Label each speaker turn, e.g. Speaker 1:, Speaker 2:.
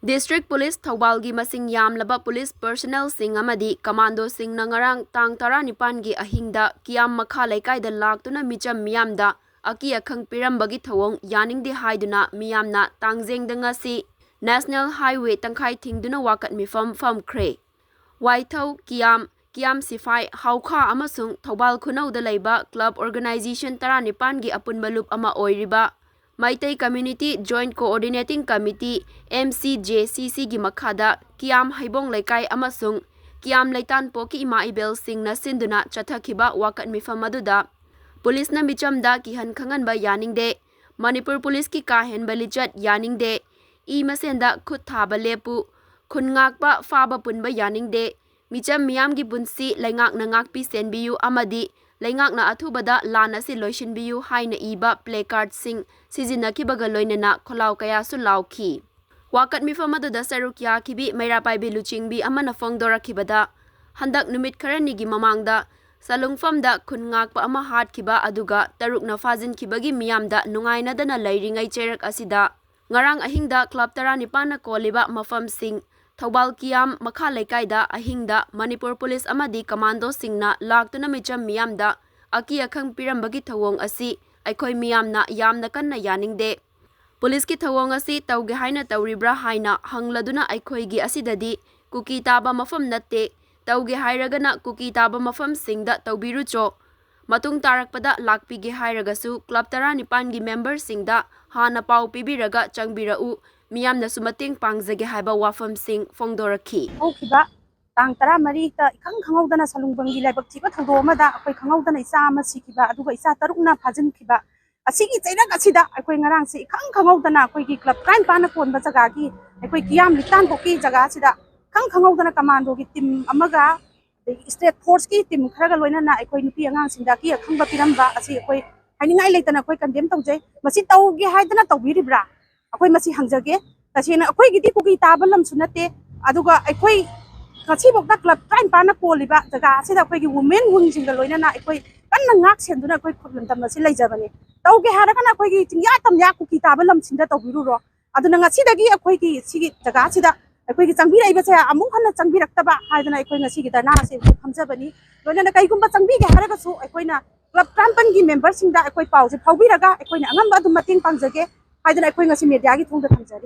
Speaker 1: District Police Thaubalgi masing yamlaba police personnel sing amadi commando sing nangarang tang 19 gi Ahingda kiam makha laikai da laktuna micham miyamda aki akhang pirambagi thawong Yaningde haiduna miyamna tangjeng dangasi National Highway tangkhai thingduna Wakat Mifam Famkhre Waithau kiam sifai haukha amasung Thobal khunau da laiba club organization 19 gi apunba loop ama oiriba Maitai Community Joint Coordinating Committee MCJCC gi makhada kiam haibong laikai amasung kiam laitan poki ima ibel sing na sinduna chathakiba Wakat Mifam aduda Police na michamda kihan khanganba Yaningde Manipur Police ki kahen balichat Yaningde I masenda khut thaba lepu khungakpa faba punba Yaningde micham miyam gi bunsi laingak na ngakpi senbiyu amadi laingak na athubada lana si loishinbiyu Haina iba placard sing sizinnakibaga loinana kholau kaya su lauki Wakat Mifam aduda sarukya kibi mairapai bi luchingbi amana fongdorakibada handak numit kharani gi mamangda salungfamda khungakpa ama hatkiba aduga tarukna fajin kibagi miyamda nungaina dana lairingai cherak asida ngarang Ahingda club 19 na koliba mafam sing Thobal kiam makha laikaida Ahingda Manipur Police amadi commando singna laktuna micham miyamda aki akhang pirambagi thawong asi aikhoi miyamna yamna kanna Yaningde Police ki thawong asi tauge haina tauribra haina hangladuna aikhoi gi asidadi kuki taba mafam natte tauge hairagana kuki taba mafam singda taubirucho matung tarakpada lakpige hairagasu club 19 gi member singda hana pau pibiraga changbirau miyamna sumating pangjage haiba wafam sing fongdoraki
Speaker 2: okiba tang 13 ta ikhang khangaudana salungbangi laibak thiba thangdo amada akoi khangaudana isa ama sikiba aduga isa tarukna phajin khiba asigi chairak asida akoi ngarang se ikhang khangaudana akoi gi club 19 na konba jaga gi akoi kiyam litan boki jaga sida khang khangaudana commando gi team amaga state force ki team kharaga loina na akoi nupi angang singda ki akhangba piramba asi akoi haningai leitana akoi condemn tawjai masi tawgi haidana tawbiribra akoi masi hangjage tasena akoi gidi kuki tabalam sunate aduga akoi kasi bokda club 19 na poliba jaga sida akoi gi women wing jinga loina na akoi kanna ngak senduna akoi khudlam tamna si leijabani tawge haragana akoi gi tingya tamya kuki tabalam sinda tawbiru ro aduna ngasi dagi akoi gi sigi jaga sida akoi gi changbira iba cha amung khana changbirak taba haidana akoi ngasi gi dana se khamjabani loina na kai gumba changbi ge haraga su akoi na club 19 gi member singda akoi pause phawbiraga akoi na angamba dum mating pangjage haidana akoi ngasi media gi thongda thamjari